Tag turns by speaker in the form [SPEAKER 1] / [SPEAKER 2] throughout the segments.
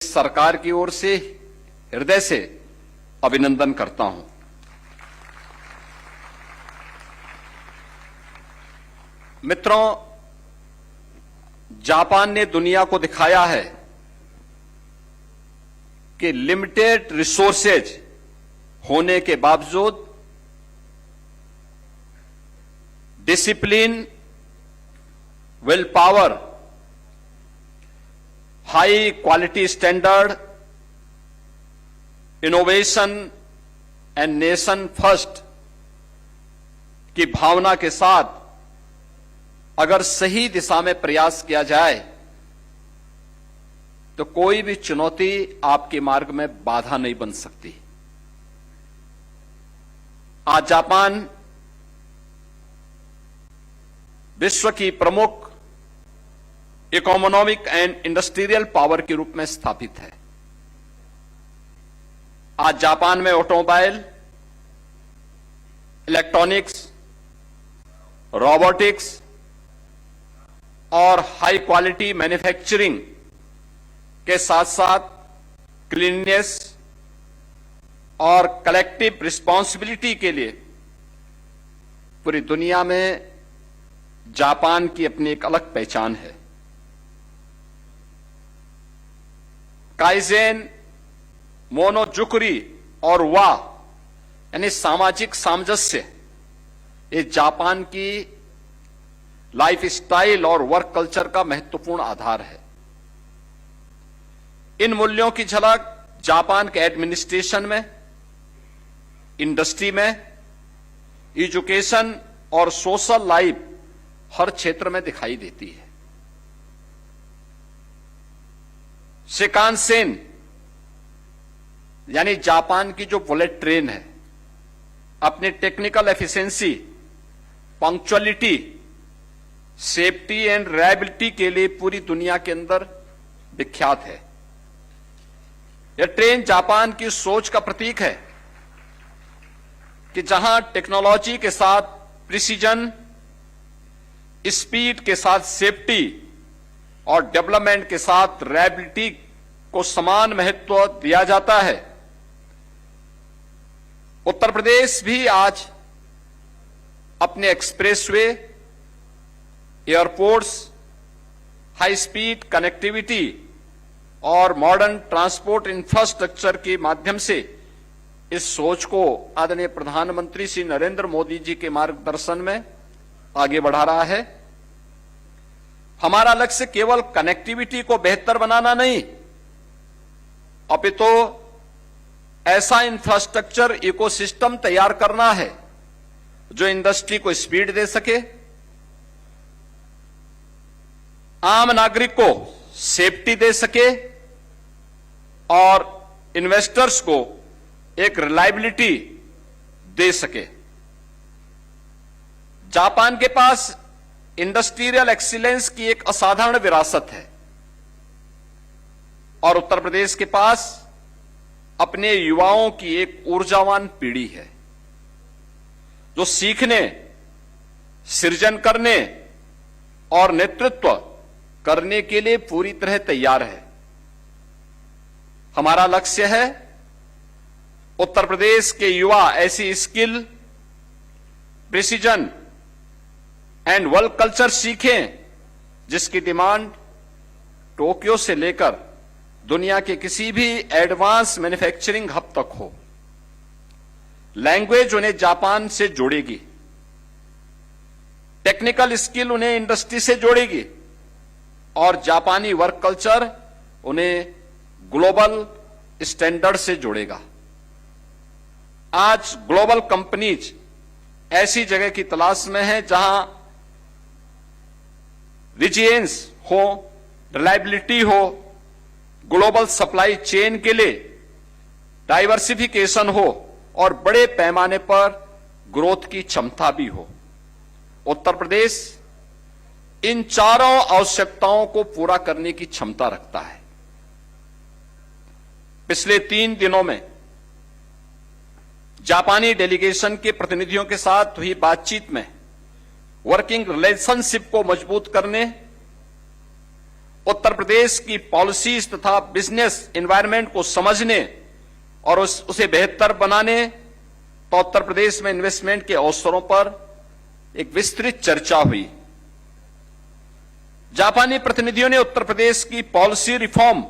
[SPEAKER 1] सरकार की ओर से हृदय से अभिनंदन करता हूं। मित्रों, जापान ने दुनिया को दिखाया है कि लिमिटेड रिसोर्सेज होने के बावजूद discipline, will power, high quality standard, innovation and nation first की भावना के साथ अगर सही दिशा में प्रयास किया जाए तो कोई भी चुनौती आपके मार्ग में बाधा नहीं बन सकती। आज जापान विश्व की प्रमुख इकोनॉमिक एंड इंडस्ट्रियल पावर के रूप में स्थापित है। आज जापान में ऑटोमोबाइल, इलेक्ट्रॉनिक्स, रोबोटिक्स और हाई क्वालिटी मैन्युफैक्चरिंग के साथ साथ क्लीननेस और कलेक्टिव रिस्पांसिबिलिटी के लिए पूरी दुनिया में जापान की अपनी एक अलग पहचान है। काइजेन, मोनोजुकुरी और वा यानी सामाजिक सामंजस्य, ये जापान की लाइफ स्टाइल और वर्क कल्चर का महत्वपूर्ण आधार है। इन मूल्यों की झलक जापान के एडमिनिस्ट्रेशन में, इंडस्ट्री में, एजुकेशन और सोशल लाइफ हर क्षेत्र में दिखाई देती है। शिकानसेन यानी जापान की जो बुलेट ट्रेन है, अपनी technical efficiency, punctuality, safety and reliability के लिए पूरी दुनिया के अंदर विख्यात है। यह ट्रेन जापान की सोच का प्रतीक है कि जहां टेक्नोलॉजी के साथ प्रिसीजन, स्पीड के साथ सेफ्टी और डेवलपमेंट के साथ रिलायबिलिटी को समान महत्व दिया जाता है, उत्तर प्रदेश भी आज अपने expressway, airports, high speed connectivity और मॉडर्न ट्रांसपोर्ट इंफ्रास्ट्रक्चर के माध्यम से इस सोच को आदरणीय प्रधानमंत्री श्री नरेंद्र मोदी जी के मार्गदर्शन में आगे बढ़ा रहा है। हमारा लक्ष्य केवल कनेक्टिविटी को बेहतर बनाना नहीं, अपितु ऐसा इंफ्रास्ट्रक्चर इकोसिस्टम तैयार करना है जो इंडस्ट्री को स्पीड दे सके, आम नागरिक को सेफ्टी दे सके और इन्वेस्टर्स को एक रिलायबिलिटी दे सके। जापान के पास इंडस्ट्रियल एक्सीलेंस की एक असाधारण विरासत है और उत्तर प्रदेश के पास अपने युवाओं की एक ऊर्जावान पीढ़ी है जो सीखने, सृजन करने और नेतृत्व करने के लिए पूरी तरह तैयार है। हमारा लक्ष्य है उत्तर प्रदेश के युवा ऐसी skill, precision and work culture सीखें जिसकी डिमांड टोक्यो से लेकर दुनिया के किसी भी एडवांस मैन्युफैक्चरिंग हब तक हो। लैंग्वेज उन्हें जापान से जोड़ेगी, टेक्निकल स्किल उन्हें इंडस्ट्री से जोड़ेगी और जापानी वर्क कल्चर उन्हें ग्लोबल स्टैंडर्ड से जोड़ेगा। आज ग्लोबल कंपनीज ऐसी जगह की तलाश में है जहां रिजियंस हो, रिलायबिलिटी हो, ग्लोबल सप्लाई चेन के लिए डाइवर्सिफिकेशन हो और बड़े पैमाने पर ग्रोथ की क्षमता भी हो। उत्तर प्रदेश इन चारों आवश्यकताओं को पूरा करने की क्षमता रखता है। पिछले 3 दिनों में जापानी डेलीगेशन के प्रतिनिधियों के साथ हुई बातचीत में वर्किंग रिलेशनशिप को मजबूत करने उत्तर प्रदेश की पॉलिसीज तथा बिजनेस एनवायरनमेंट को समझने और उसे बेहतर बनाने तो उत्तर प्रदेश में इन्वेस्टमेंट के अवसरों पर एक विस्तृत चर्चा हुई। जापानी प्रतिनिधियों ने उत्तर प्रदेश की पॉलिसी रिफॉर्म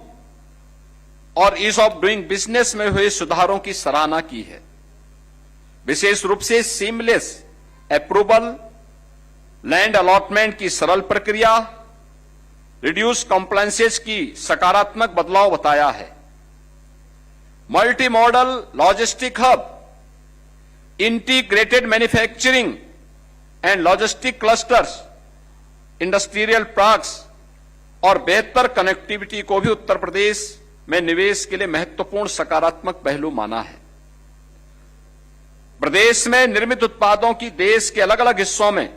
[SPEAKER 1] और ईज ऑफ डूइंग बिजनेस में हुए सुधारों की सराहना की है। विशेष रूप से सीमलेस अप्रूवल, लैंड अलॉटमेंट की सरल प्रक्रिया, रिड्यूस कंप्लायंसेस की सकारात्मक बदलाव बताया है। Multi modal logistic hub, integrated manufacturing and logistic clusters, industrial parks और बेहतर कनेक्टिविटी को भी उत्तर प्रदेश में निवेश के लिए महत्वपूर्ण सकारात्मक पहलू माना है। प्रदेश में निर्मित उत्पादों की देश के अलग अलग हिस्सों में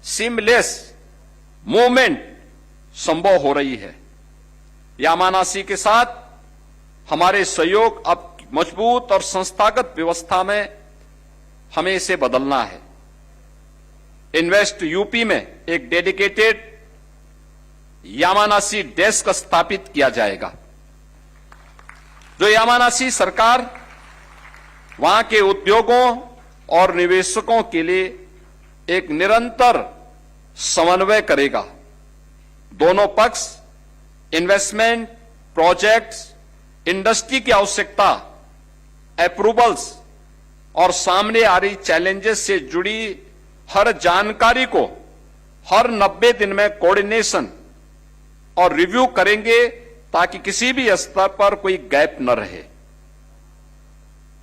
[SPEAKER 1] सीमलेस मूवमेंट संभव हो रही है। यामानासी के साथ हमारे सहयोग अब मजबूत और संस्थागत व्यवस्था में हमें इसे बदलना है। इन्वेस्ट यूपी में एक डेडिकेटेड यामानासी डेस्क स्थापित किया जाएगा, जो यामानासी सरकार वहां के उद्योगों और निवेशकों के लिए एक निरंतर समन्वय करेगा। दोनों पक्ष इन्वेस्टमेंट, प्रोजेक्ट्स, इंडस्ट्री की आवश्यकता, अप्रूवल्स और सामने आ रही चैलेंजेस से जुड़ी हर जानकारी को हर 90 दिन में कोऑर्डिनेशन और रिव्यू करेंगे ताकि किसी भी स्तर पर कोई गैप न रहे।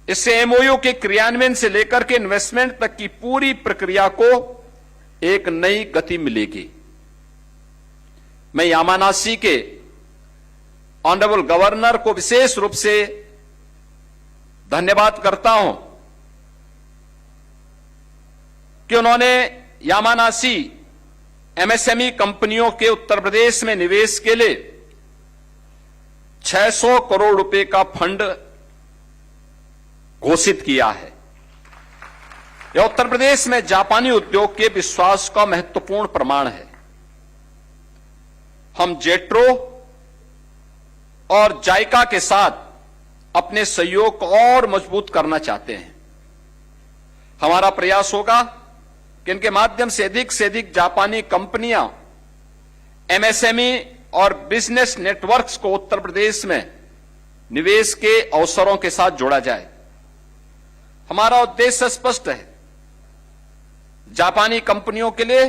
[SPEAKER 1] इससे एमओयू के क्रियान्वयन से लेकर के इन्वेस्टमेंट तक की पूरी प्रक्रिया को एक नई गति मिलेगी। मैं यामानासी के ऑनरेबल गवर्नर को विशेष रूप से धन्यवाद करता हूं कि उन्होंने यामानासी एमएसएमई कंपनियों के उत्तर प्रदेश में निवेश के लिए 600 करोड़ रुपए का फंड घोषित किया है। यह उत्तर प्रदेश में जापानी उद्योग के विश्वास का महत्वपूर्ण प्रमाण है। हम जेट्रो और जायका के साथ अपने सहयोग को और मजबूत करना चाहते हैं। हमारा प्रयास होगा कि इनके माध्यम से अधिक जापानी कंपनियां एमएसएमई और बिजनेस नेटवर्क्स को उत्तर प्रदेश में निवेश के अवसरों के साथ जोड़ा जाए। हमारा उद्देश्य स्पष्ट है, जापानी कंपनियों के लिए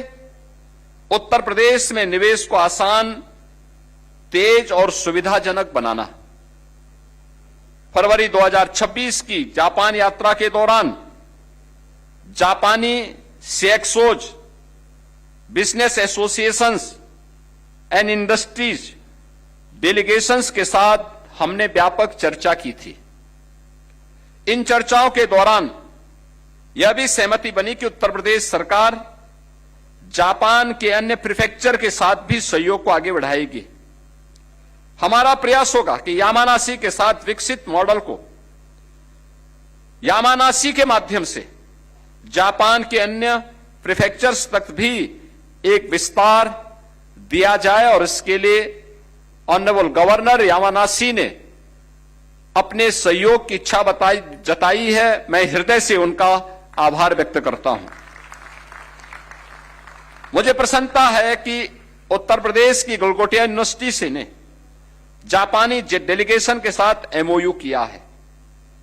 [SPEAKER 1] उत्तर प्रदेश में निवेश को आसान, तेज और सुविधाजनक बनाना। फरवरी 2026 की जापान यात्रा के दौरान जापानी सेक्सोज, business associations and industries delegations के साथ हमने व्यापक चर्चा की थी। इन चर्चाओं के दौरान यह भी सहमति बनी कि उत्तर प्रदेश सरकार जापान के अन्य प्रीफेक्चर के साथ भी सहयोग को आगे बढ़ाएगी। हमारा प्रयास होगा कि यामानासी के साथ विकसित मॉडल को यामानासी के माध्यम से जापान के अन्य प्रीफेक्चर्स तक भी एक विस्तार दिया जाए और इसके लिए ऑनरेबल गवर्नर यामानासी ने अपने सहयोग की इच्छा जताई है। मैं हृदय से उनका आभार व्यक्त करता हूं। मुझे प्रसन्नता है कि उत्तर प्रदेश की गलगोटिया यूनिवर्सिटी से ने जापानी डेलीगेशन के साथ एमओयू किया है।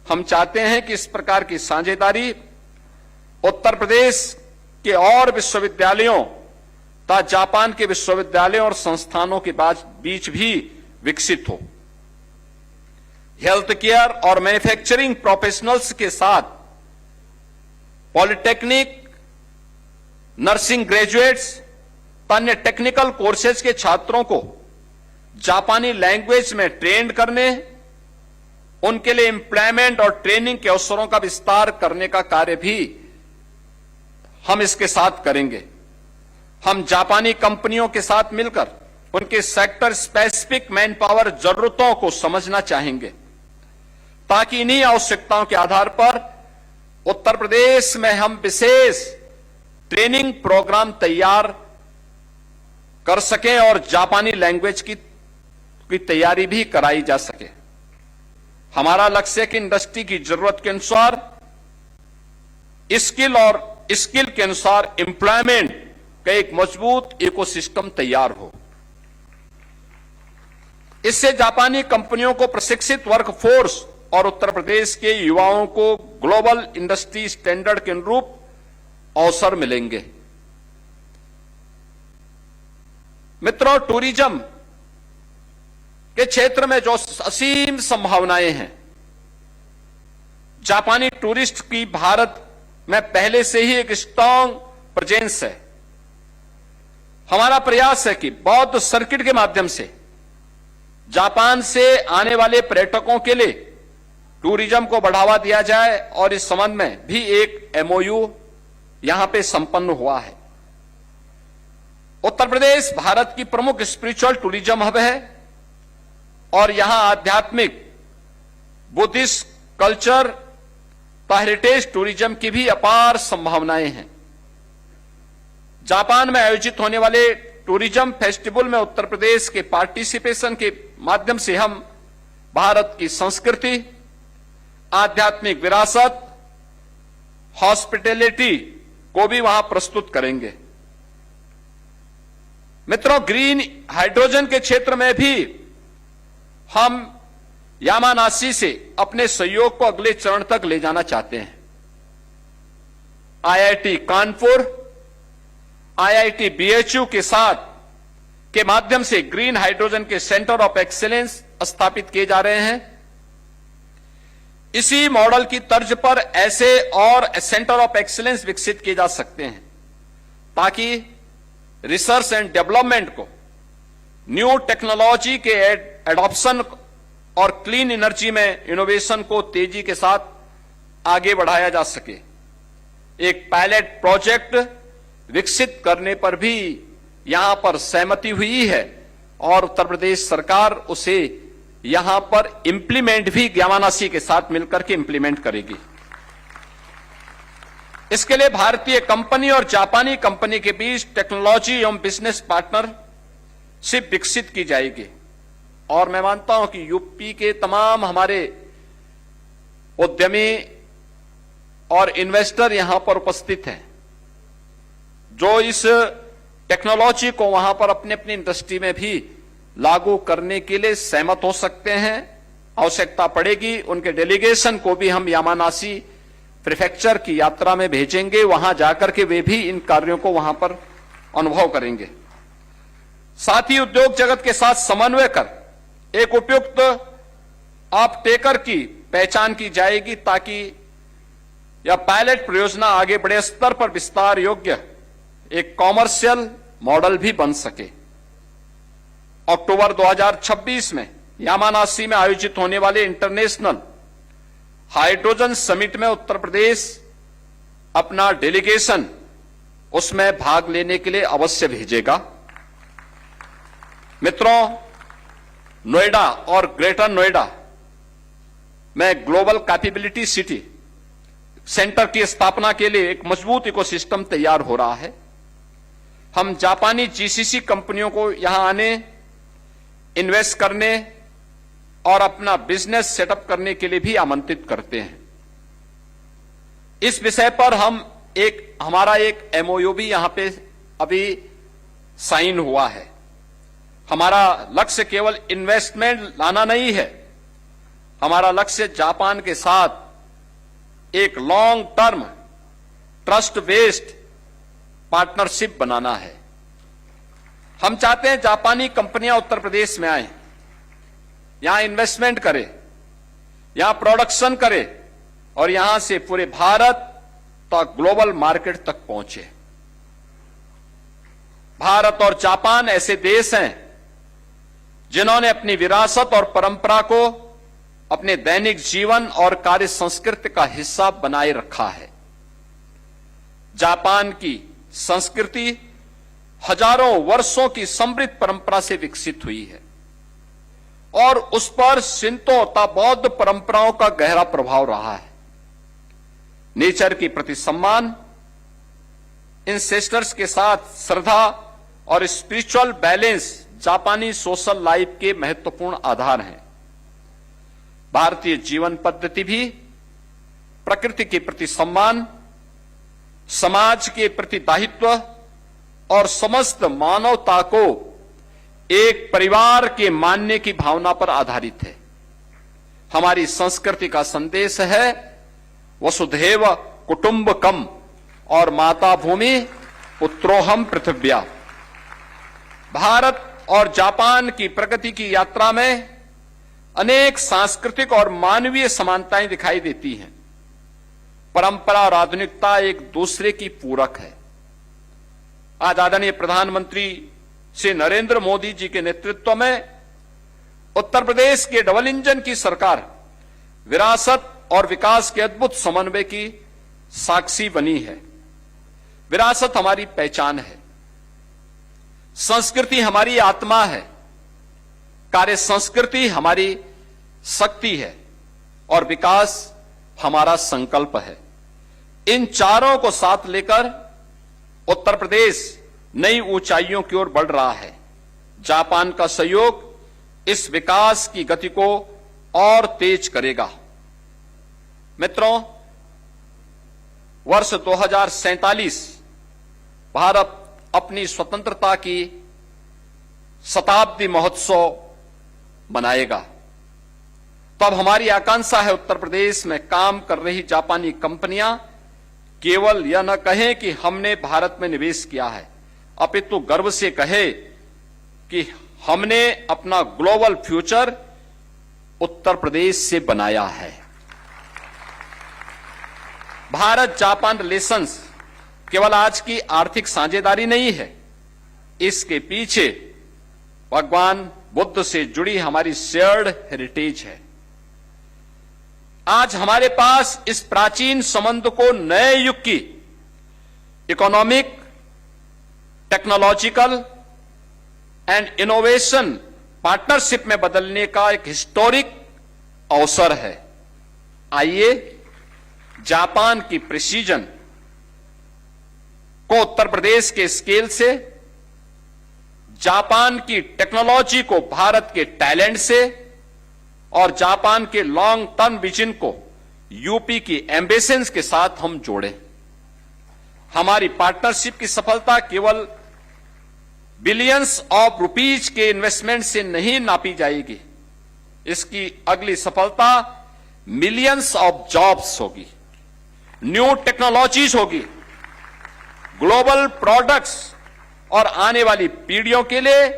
[SPEAKER 1] हम चाहते हैं कि इस प्रकार की साझेदारी उत्तर प्रदेश के और विश्वविद्यालयों तथा जापान के विश्वविद्यालयों और संस्थानों के बीच भी विकसित हो। हेल्थ केयर और मैन्युफैक्चरिंग प्रोफेशनल्स के साथ पॉलिटेक्निक, नर्सिंग ग्रेजुएट्स, अन्य टेक्निकल कोर्सेज के छात्रों को जापानी लैंग्वेज में ट्रेन करने, उनके लिए एम्प्लॉयमेंट और ट्रेनिंग के अवसरों का विस्तार करने का कार्य भी हम इसके साथ करेंगे। हम जापानी कंपनियों के साथ मिलकर उनके सेक्टर स्पेसिफिक मैन पावर जरूरतों को समझना चाहेंगे, ताकि इन्हीं आवश्यकताओं के आधार पर उत्तर प्रदेश में हम विशेष ट्रेनिंग प्रोग्राम तैयार कर सकें और जापानी लैंग्वेज की तैयारी भी कराई जा सके। हमारा लक्ष्य है कि इंडस्ट्री की जरूरत के अनुसार स्किल और स्किल के अनुसार एम्प्लॉयमेंट का एक मजबूत इकोसिस्टम तैयार हो। इससे जापानी कंपनियों को प्रशिक्षित वर्कफोर्स और उत्तर प्रदेश के युवाओं को ग्लोबल इंडस्ट्री स्टैंडर्ड के अनुरूप अवसर मिलेंगे। मित्रों, टूरिज्म के क्षेत्र में जो असीम संभावनाएं हैं, जापानी टूरिस्ट की भारत में पहले से ही एक स्ट्रांग प्रेजेंस है। हमारा प्रयास है कि बौद्ध सर्किट के माध्यम से जापान से आने वाले पर्यटकों के लिए टूरिज्म को बढ़ावा दिया जाए और इस संबंध में भी एक एमओयू यहां पे संपन्न हुआ है। उत्तर प्रदेश भारत की प्रमुख स्पिरिचुअल टूरिज्म हब है और यहां आध्यात्मिक, बुद्धिस्ट कल्चर, हेरिटेज टूरिज्म की भी अपार संभावनाएं हैं। जापान में आयोजित होने वाले टूरिज्म फेस्टिवल में उत्तर प्रदेश के पार्टिसिपेशन के माध्यम से हम भारत की संस्कृति, आध्यात्मिक विरासत, हॉस्पिटैलिटी को भी वहां प्रस्तुत करेंगे। मित्रों, ग्रीन हाइड्रोजन के क्षेत्र में भी हम यामानाशी से अपने सहयोग को अगले चरण तक ले जाना चाहते हैं। आईआईटी कानपुर, आईआईटी बीएचयू के साथ के माध्यम से ग्रीन हाइड्रोजन के सेंटर ऑफ एक्सीलेंस स्थापित किए जा रहे हैं। इसी मॉडल की तर्ज पर ऐसे और सेंटर ऑफ एक्सीलेंस विकसित किए जा सकते हैं ताकि रिसर्च एंड डेवलपमेंट को, न्यू टेक्नोलॉजी के एडॉप्शन और क्लीन एनर्जी में इनोवेशन को तेजी के साथ आगे बढ़ाया जा सके। एक पायलट प्रोजेक्ट विकसित करने पर भी यहां पर सहमति हुई है और उत्तर प्रदेश सरकार उसे यहां पर इंप्लीमेंट भी यामानाशी के साथ मिलकर के इंप्लीमेंट करेगी। इसके लिए भारतीय कंपनी और जापानी कंपनी के बीच टेक्नोलॉजी एवं बिजनेस पार्टनरशिप विकसित की जाएगी और मैं मानता हूं कि यूपी के तमाम हमारे उद्यमी और इन्वेस्टर यहां पर उपस्थित हैं जो इस टेक्नोलॉजी को वहां पर अपने अपनी इंडस्ट्री में भी लागू करने के लिए सहमत हो सकते हैं। आवश्यकता पड़ेगी उनके डेलीगेशन को भी हम यामानाशी प्रीफेक्चर की यात्रा में भेजेंगे, वहां जाकर के वे भी इन कार्यों को वहां पर अनुभव करेंगे। साथ ही उद्योग जगत के साथ समन्वय कर एक उपयुक्त ऑफ टेकर की पहचान की जाएगी ताकि यह पायलट परियोजना आगे बड़े स्तर पर विस्तार योग्य एक कॉमर्शियल मॉडल भी बन सके। अक्टूबर 2026 में यामानाशी में आयोजित होने वाले इंटरनेशनल हाइड्रोजन समिट में उत्तर प्रदेश अपना डेलीगेशन उसमें भाग लेने के लिए अवश्य भेजेगा। मित्रों, नोएडा और ग्रेटर नोएडा में ग्लोबल कैपेबिलिटी सिटी सेंटर की स्थापना के लिए एक मजबूत इकोसिस्टम तैयार हो रहा है। हम जापानी जीसीसी कंपनियों को यहां आने, इन्वेस्ट करने और अपना बिजनेस सेटअप करने के लिए भी आमंत्रित करते हैं। इस विषय पर हमारा एक एमओयू भी यहां पे अभी साइन हुआ है। हमारा लक्ष्य केवल इन्वेस्टमेंट लाना नहीं है, हमारा लक्ष्य जापान के साथ एक long term trust based partnership बनाना है। हम चाहते हैं जापानी कंपनियां उत्तर प्रदेश में आए, यहां इन्वेस्टमेंट करें, यहां प्रोडक्शन करें और यहां से पूरे भारत तक ग्लोबल मार्केट तक पहुंचे। भारत और जापान ऐसे देश हैं जिन्होंने अपनी विरासत और परंपरा को अपने दैनिक जीवन और कार्य संस्कृति का हिस्सा बनाए रखा है। जापान की संस्कृति हजारों वर्षों की समृद्ध परंपरा से विकसित हुई है और उस पर शिंतो तथा बौद्ध परंपराओं का गहरा प्रभाव रहा है। नेचर के प्रति सम्मान, इंसेस्टर्स के साथ श्रद्धा और स्पिरिचुअल बैलेंस जापानी सोशल लाइफ के महत्वपूर्ण आधार हैं। भारतीय जीवन पद्धति भी प्रकृति के प्रति सम्मान, समाज के प्रति दायित्व और समस्त मानवता को एक परिवार के मानने की भावना पर आधारित है। हमारी संस्कृति का संदेश है वसुधैव कुटुंबकम और माता भूमि पुत्रोहम पृथिव्या। भारत और जापान की प्रगति की यात्रा में अनेक सांस्कृतिक और मानवीय समानताएं दिखाई देती हैं। परंपरा और आधुनिकता एक दूसरे की पूरक है। आज आदरणीय प्रधानमंत्री श्री नरेंद्र मोदी जी के नेतृत्व में उत्तर प्रदेश के डबल इंजन की सरकार विरासत और विकास के अद्भुत समन्वय की साक्षी बनी है। विरासत हमारी पहचान है, संस्कृति हमारी आत्मा है, कार्य संस्कृति हमारी शक्ति है और विकास हमारा संकल्प है। इन चारों को साथ लेकर उत्तर प्रदेश नई ऊंचाइयों की ओर बढ़ रहा है। जापान का सहयोग इस विकास की गति को और तेज करेगा। मित्रों, वर्ष 2047 भारत अपनी स्वतंत्रता की शताब्दी महोत्सव मनाएगा। तो अब हमारी आकांक्षा है उत्तर प्रदेश में काम कर रही जापानी कंपनियां केवल यह न कहें कि हमने भारत में निवेश किया है, अपितु गर्व से कहे कि हमने अपना ग्लोबल फ्यूचर उत्तर प्रदेश से बनाया है। भारत जापान रिलेशंस केवल आज की आर्थिक साझेदारी नहीं है, इसके पीछे भगवान बुद्ध से जुड़ी हमारी शेयर्ड हेरिटेज है। आज हमारे पास इस प्राचीन संबंध को नए युग की economic, technological and innovation partnership में बदलने का एक हिस्टोरिक अवसर है। आइए जापान की प्रिसीजन को उत्तर प्रदेश के स्केल से, जापान की टेक्नोलॉजी को भारत के टैलेंट से और जापान के लॉन्ग टर्म विजन को यूपी की एम्बिशंस के साथ हम जोड़ें। हमारी पार्टनरशिप की सफलता केवल बिलियंस ऑफ रुपीज के इन्वेस्टमेंट से नहीं नापी जाएगी। इसकी अगली सफलता मिलियंस ऑफ जॉब्स होगी, न्यू टेक्नोलॉजीज होगी, ग्लोबल प्रोडक्ट्स और आने वाली पीढ़ियों के लिए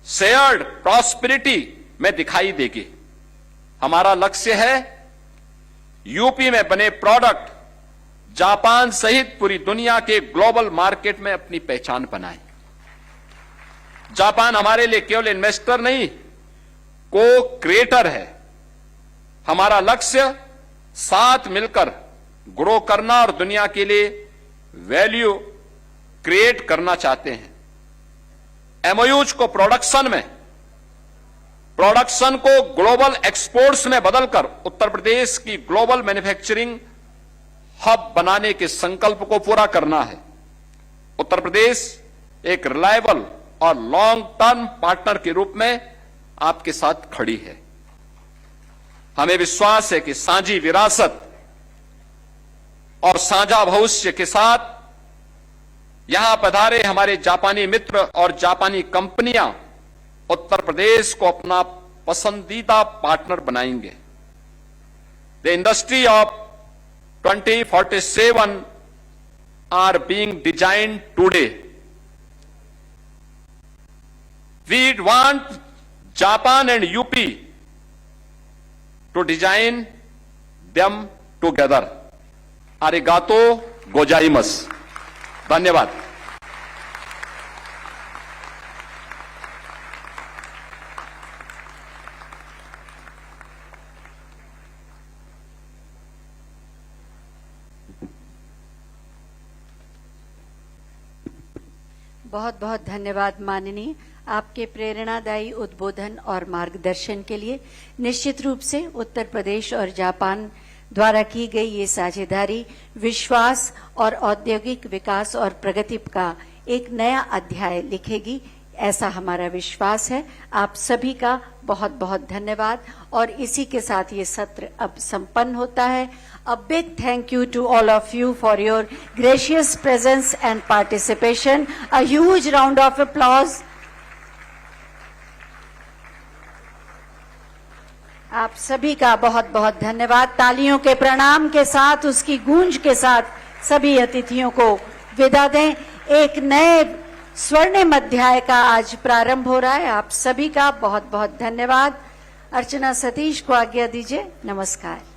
[SPEAKER 1] शेयर्ड प्रॉस्पेरिटी में दिखाई देगी। हमारा लक्ष्य है यूपी में बने प्रोडक्ट जापान सहित पूरी दुनिया के ग्लोबल मार्केट में अपनी पहचान बनाए। जापान हमारे लिए केवल इन्वेस्टर नहीं, को क्रिएटर है। हमारा लक्ष्य साथ मिलकर ग्रो करना और दुनिया के लिए वैल्यू क्रिएट करना चाहते हैं। एमओयूज को प्रोडक्शन को ग्लोबल एक्सपोर्ट्स में बदलकर उत्तर प्रदेश की ग्लोबल मैन्युफैक्चरिंग हब बनाने के संकल्प को पूरा करना है। उत्तर प्रदेश एक रिलायबल और लॉन्ग टर्म पार्टनर के रूप में आपके साथ खड़ी है। हमें विश्वास है कि साझी विरासत और साझा भविष्य के साथ यहां पधारे हमारे जापानी मित्र और जापानी कंपनियां उत्तर प्रदेश को अपना पसंदीदा पार्टनर बनाएंगे। The industry of 2047 are being designed today. We want Japan and UP to design them together. आरिगातो गोजाइमस। धन्यवाद।
[SPEAKER 2] बहुत बहुत धन्यवाद माननीय, आपके प्रेरणादायी उद्बोधन और मार्गदर्शन के लिए। निश्चित रूप से उत्तर प्रदेश और जापान द्वारा की गई ये साझेदारी विश्वास और औद्योगिक विकास और प्रगति का एक नया अध्याय लिखेगी, ऐसा हमारा विश्वास है। आप सभी का बहुत बहुत धन्यवाद और इसी के साथ ये सत्र अब संपन्न होता है। A big thank you to all of you for your gracious presence and participation. A huge round of applause. आप सभी का बहुत बहुत धन्यवाद। तालियों के प्रणाम के साथ, उसकी गूंज के साथ सभी अतिथियों को विदा दें। एक नए स्वर्णिम अध्याय का आज प्रारंभ हो रहा है। आप सभी का बहुत बहुत धन्यवाद। अर्चना सतीश को आज्ञा दीजिए। नमस्कार।